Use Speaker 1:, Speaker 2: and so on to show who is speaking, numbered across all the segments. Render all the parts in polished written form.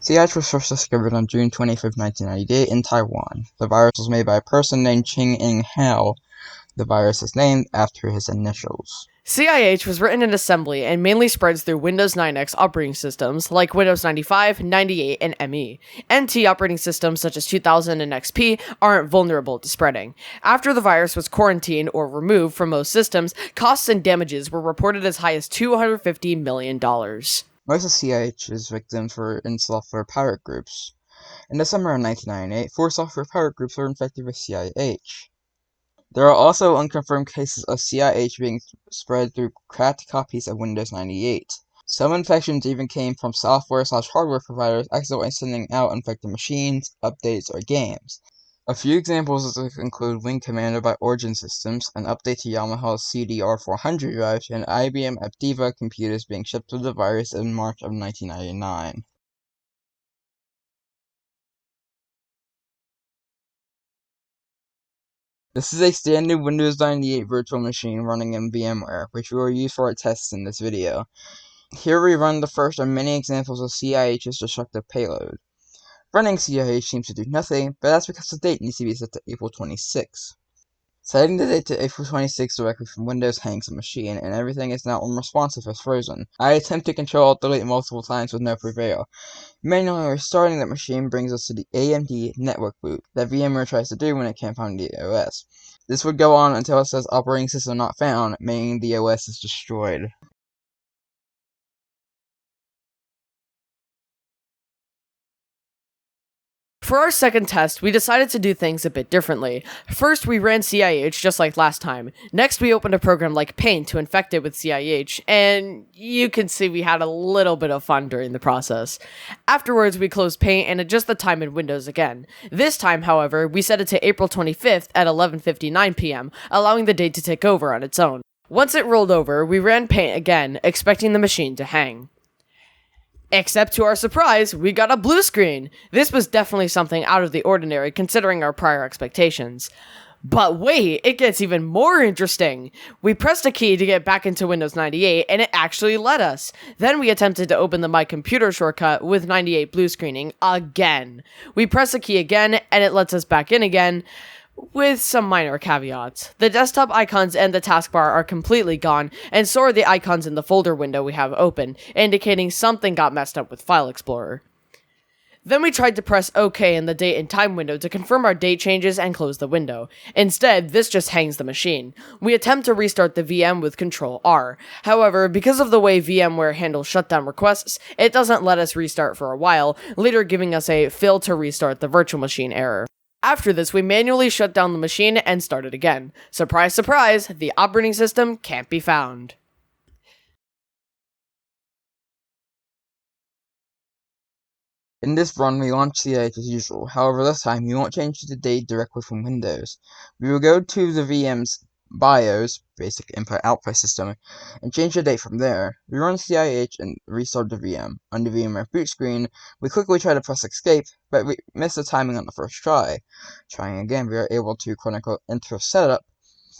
Speaker 1: CIH was first discovered on June 25, 1998 in Taiwan. The virus was made by a person named Ching-Ing Hao. The virus is named after his initials.
Speaker 2: CIH was written in assembly and mainly spreads through Windows 9X operating systems like Windows 95, 98, and ME. NT operating systems such as 2000 and XP aren't vulnerable to spreading. After the virus was quarantined or removed from most systems, costs and damages were reported as high as $250 million.
Speaker 1: Most of CIH's victims were in software pirate groups. In the summer of 1998, 4 software pirate groups were infected with CIH. There are also unconfirmed cases of CIH being spread through cracked copies of Windows 98. Some infections even came from software/hardware providers accidentally sending out infected machines, updates, or games. A few examples include Wing Commander by Origin Systems, an update to Yamaha's CDR400 drives, and IBM Aptiva computers being shipped with the virus in March of 1999. This is a standard Windows 98 virtual machine running in VMware, which we will use for our tests in this video. Here we run the first of many examples of CIH's destructive payload. Running CIH seems to do nothing, but that's because the date needs to be set to April 26. Setting the date to April 26 directly from Windows hangs the machine, and everything is now unresponsive as frozen. I attempt to Control-Alt-Delete multiple times with no prevail. Manually restarting that machine brings us to the AMD network boot that VMware tries to do when it can't find the OS. This would go on until it says operating system not found, meaning the OS is destroyed.
Speaker 2: For our second test, we decided to do things a bit differently. First, we ran CIH just like last time. Next, we opened a program like Paint to infect it with CIH, and you can see we had a little bit of fun during the process. Afterwards, we closed Paint and adjust the time in Windows again. This time, however, we set it to April 25th at 11:59 p.m., allowing the date to take over on its own. Once it rolled over, we ran Paint again, expecting the machine to hang. Except to our surprise, we got a blue screen. This was definitely something out of the ordinary considering our prior expectations. But wait, it gets even more interesting. We pressed a key to get back into Windows 98 and it actually let us. Then we attempted to open the My Computer shortcut with 98 blue screening again. We press a key again and it lets us back in again, with some minor caveats. The desktop icons and the taskbar are completely gone, and so are the icons in the folder window we have open, indicating something got messed up with File Explorer. Then we tried to press OK in the date and time window to confirm our date changes and close the window. Instead, this just hangs the machine. We attempt to restart the VM with Ctrl-R. However, because of the way VMware handles shutdown requests, it doesn't let us restart for a while, later giving us a fail to restart the virtual machine error. After this, we manually shut down the machine and start it again. Surprise, surprise, the operating system can't be found.
Speaker 1: In this run, we launch CIH as usual. However, this time, we won't change the date directly from Windows. We will go to the VM's BIOS, basic input-output system, and change the date from there. We run CIH and restart the VM. On the VMware boot screen, we quickly try to press escape, but we miss the timing on the first try. Trying again, we are able to quote-unquote enter setup,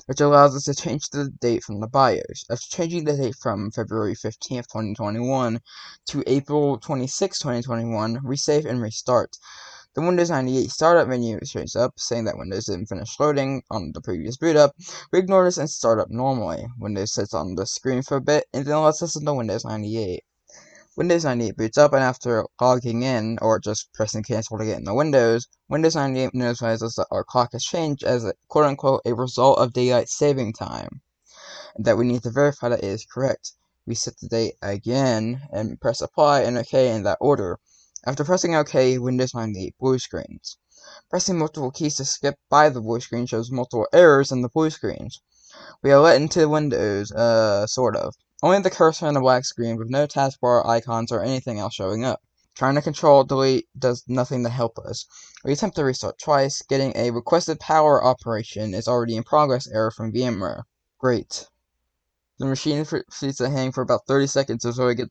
Speaker 1: which allows us to change the date from the BIOS. After changing the date from February 15th, 2021 to April 26, 2021, we save and restart. The Windows 98 startup menu shows up, saying that Windows didn't finish loading on the previous boot up. We ignore this and start up normally. Windows sits on the screen for a bit, and then lets us into Windows 98. Windows 98 boots up, and after logging in, or just pressing cancel to get into Windows, Windows 98 notifies us that our clock has changed as a quote-unquote a result of daylight saving time, and that we need to verify that it is correct. We set the date again, and press apply and OK in that order. After pressing OK, Windows 98 blue screens. Pressing multiple keys to skip by the blue screen shows multiple errors in the blue screens. We are let into Windows, sort of. Only the cursor on the black screen with no taskbar, icons, or anything else showing up. Trying to Control-Delete does nothing to help us. We attempt to restart twice, getting a requested power operation is already in progress error from VMware. Great. The machine proceeds to hang for about 30 seconds until we get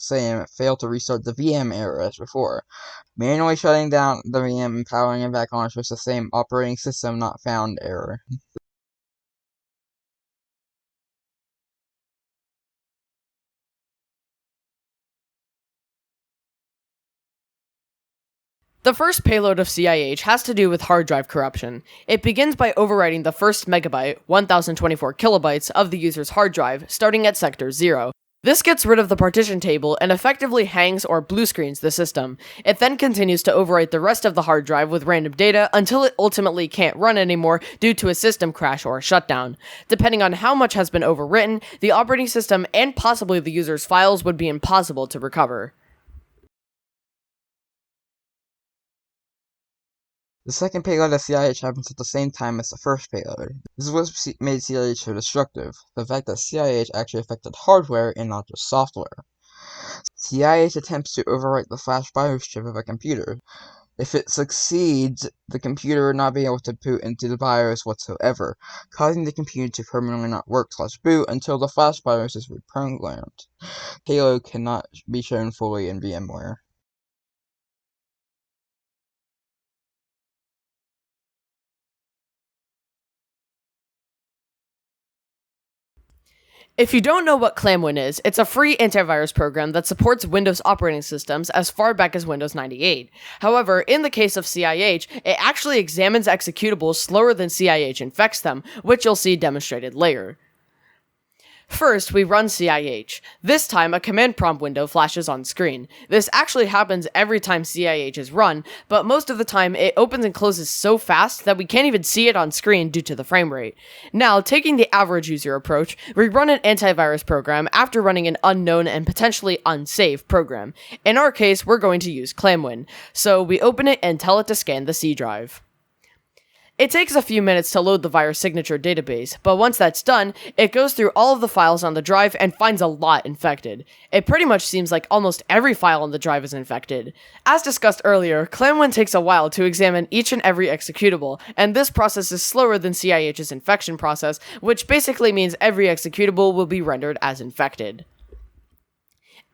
Speaker 1: same, fail to restart the VM error as before. Manually shutting down the VM and powering it back on shows the same operating system not found error.
Speaker 2: The first payload of CIH has to do with hard drive corruption. It begins by overwriting the first megabyte, 1024 kilobytes, of the user's hard drive, starting at sector 0. This gets rid of the partition table and effectively hangs or blue screens the system. It then continues to overwrite the rest of the hard drive with random data until it ultimately can't run anymore due to a system crash or a shutdown. Depending on how much has been overwritten, the operating system and possibly the user's files would be impossible to recover.
Speaker 1: The second payload of CIH happens at the same time as the first payload. This is what made CIH so destructive, the fact that CIH actually affected hardware and not just software. CIH attempts to overwrite the flash BIOS chip of a computer. If it succeeds, the computer would not be able to boot into the BIOS whatsoever, causing the computer to permanently not work/boot until the flash BIOS is reprogrammed. Payload cannot be shown fully in VMware.
Speaker 2: If you don't know what ClamWin is, it's a free antivirus program that supports Windows operating systems as far back as Windows 98. However, in the case of CIH, it actually examines executables slower than CIH infects them, which you'll see demonstrated later. First, we run CIH. This time, a command prompt window flashes on screen. This actually happens every time CIH is run, but most of the time it opens and closes so fast that we can't even see it on screen due to the frame rate. Now, taking the average user approach, we run an antivirus program after running an unknown and potentially unsafe program. In our case, we're going to use ClamWin. So we open it and tell it to scan the C drive. It takes a few minutes to load the virus signature database, but once that's done, it goes through all of the files on the drive and finds a lot infected. It pretty much seems like almost every file on the drive is infected. As discussed earlier, ClamWin takes a while to examine each and every executable, and this process is slower than CIH's infection process, which basically means every executable will be rendered as infected.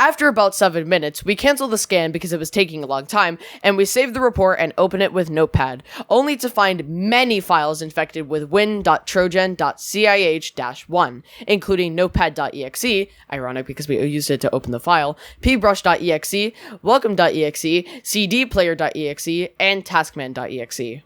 Speaker 2: After about 7 minutes, we cancel the scan because it was taking a long time, and we save the report and open it with Notepad, only to find many files infected with win.trojan.cih-1, including notepad.exe, ironic because we used it to open the file, pbrush.exe, welcome.exe, cdplayer.exe, and taskman.exe.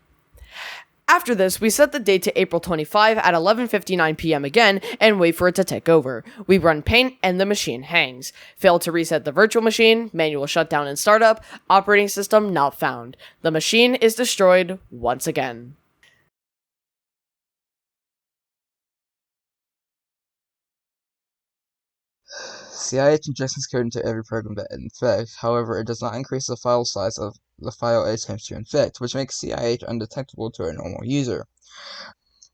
Speaker 2: After this, we set the date to April 25 at 11:59 p.m. again and wait for it to take over. We run paint and the machine hangs. Fail to reset the virtual machine, manual shutdown and startup, operating system not found. The machine is destroyed once again.
Speaker 1: CIH injects code into every program that infects, however, it does not increase the file size of the file it attempts to infect, which makes CIH undetectable to a normal user.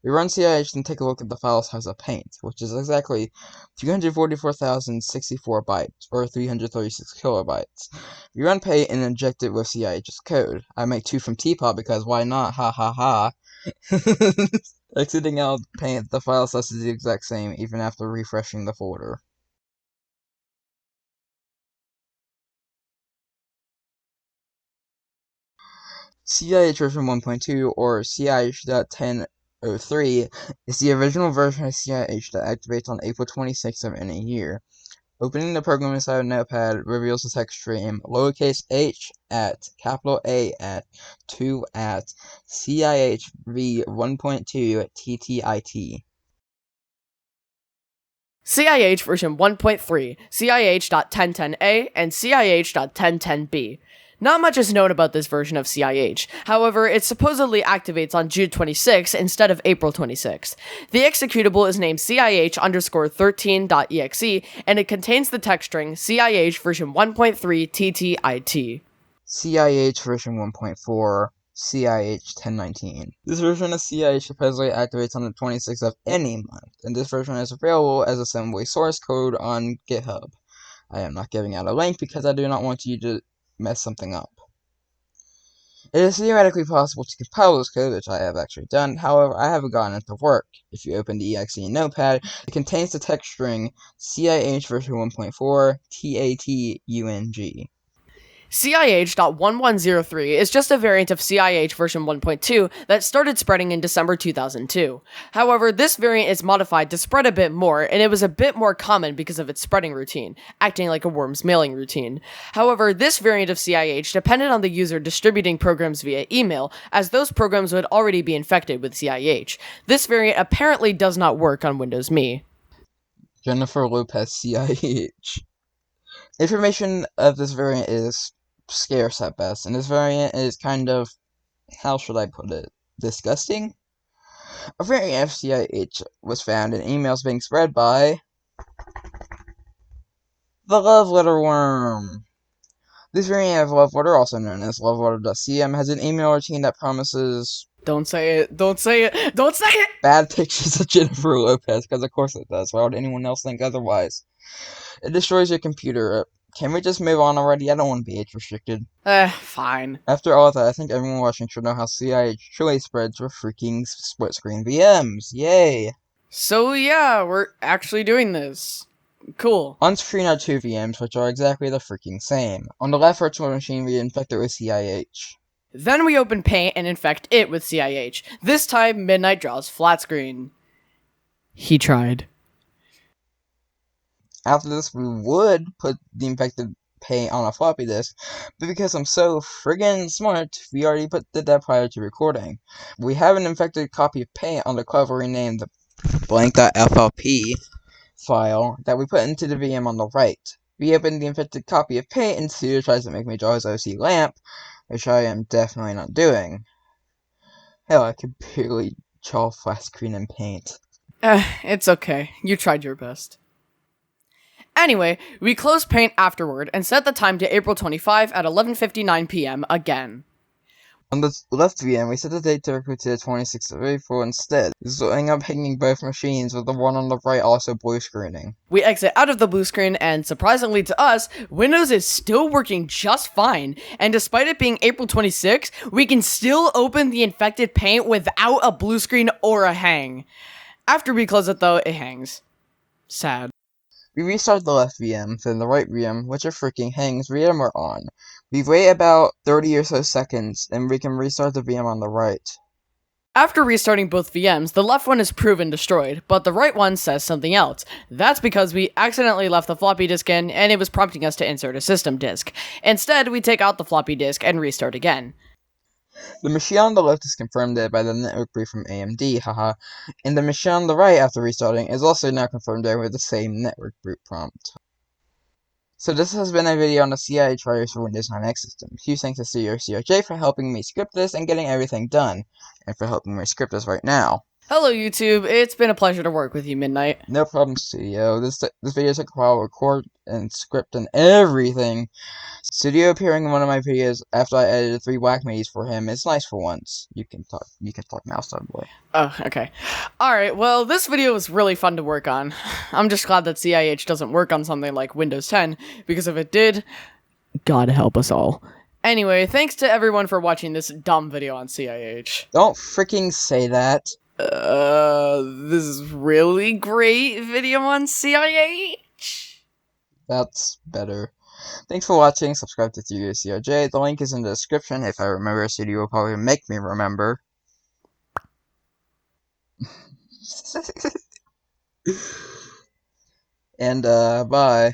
Speaker 1: We run CIH and take a look at the file size of paint, which is exactly 244,064 bytes, or 336 kilobytes. We run paint and inject it with CIH's code. I make 2 from Teapot because why not, ha ha ha. Exiting out paint, the file size is the exact same, even after refreshing the folder. CIH version 1.2, or CIH.10.03, is the original version of CIH that activates on April 26th of any year. Opening the program inside of Notepad reveals the text stream lowercase h at capital A at 2 at CIHV 1.2 TTIT.
Speaker 2: CIH version 1.3, CIH.1010A, and CIH.1010B. Not much is known about this version of CIH, however, it supposedly activates on June 26 instead of April 26. The executable is named CIH_13.exe, and it contains the text string CIH version 1.3 TTIT.
Speaker 1: CIH version 1.4, CIH 1019. This version of CIH supposedly activates on the 26th of any month, and this version is available as assembly source code on GitHub. I am not giving out a link because I do not want you to mess something up. It is theoretically possible to compile this code, which I have actually done. However, I haven't gotten it to work. If you open the exe in Notepad, it contains the text string CIH version 1.4 TATUNG.
Speaker 2: CIH.1103 is just a variant of CIH version 1.2 that started spreading in December 2002. However, this variant is modified to spread a bit more, and it was a bit more common because of its spreading routine, acting like a worm's mailing routine. However, this variant of CIH depended on the user distributing programs via email, as those programs would already be infected with CIH. This variant apparently does not work on Windows Me.
Speaker 1: Jennifer Lopez CIH. Information of this variant is scarce at best, and this variant is kind of, how should I put it, disgusting? A variant of CIH was found in emails being spread by the Love Letter Worm. This variant of Love Letter, also known as LoveLetter.cm, has an email routine that promises...
Speaker 2: Don't say it, don't say it, don't say it!
Speaker 1: Bad pictures of Jennifer Lopez, because of course it does. Why would anyone else think otherwise? It destroys your computer. Can we just move on already? I don't want to be age-restricted.
Speaker 2: Fine.
Speaker 1: After all that, I think everyone watching should know how CIH truly spreads with freaking split-screen VMs. Yay!
Speaker 2: So yeah, we're actually doing this. Cool.
Speaker 1: On screen are two VMs, which are exactly the freaking same. On the left virtual machine, we infect it with CIH.
Speaker 2: Then we open Paint and infect it with CIH. This time, Midnight draws flat screen. He tried.
Speaker 1: After this, we would put the infected paint on a floppy disk, but because I'm so friggin' smart, we already did that prior to recording. We have an infected copy of paint on the cleverly named blank.flp file that we put into the VM on the right. We open the infected copy of paint and Studio tries to make me draw his OC lamp, which I am definitely not doing. Hell, I could barely draw flat screen in paint.
Speaker 2: It's okay. You tried your best. Anyway, we close Paint afterward and set the time to April 25 at 11:59 p.m. again.
Speaker 1: On the left VM, we set the date directly to the 26th of April instead, resulting up hanging both machines with the one on the right also blue screening.
Speaker 2: We exit out of the blue screen, and surprisingly to us, Windows is still working just fine, and despite it being April 26, we can still open the infected Paint without a blue screen or a hang. After we close it though, it hangs. Sad.
Speaker 1: We restart the left VM, then the right VM, which are freaking hangs VMware on. We wait about 30 or so seconds, and we can restart the VM on the right.
Speaker 2: After restarting both VMs, the left one is proven destroyed, but the right one says something else. That's because we accidentally left the floppy disk in, and it was prompting us to insert a system disk. Instead, we take out the floppy disk and restart again.
Speaker 1: The machine on the left is confirmed dead by the network boot from AMD, haha, and the machine on the right after restarting is also now confirmed dead with the same network boot prompt. So this has been a video on the CIH virus for Windows 9X system. Huge thanks to StudioCRJ for helping me script this and getting everything done, and for helping me script this right now.
Speaker 2: Hello YouTube, it's been a pleasure to work with you, Midnight.
Speaker 1: No problem, Studio. This video took a while to record and script and everything. Studio appearing in one of my videos after I edited 3 whack me's for him. It's nice for once. You can talk mouse down, boy.
Speaker 2: Oh, okay. Alright, well, this video was really fun to work on. I'm just glad that CIH doesn't work on something like Windows 10, because if it did, God help us all. Anyway, thanks to everyone for watching this dumb video on CIH.
Speaker 1: Don't freaking say that.
Speaker 2: This is really great video on CIH.
Speaker 1: That's better. Thanks for watching. Subscribe to StudioCRJ. The link is in the description. If I remember, Studio will probably make me remember. And, bye.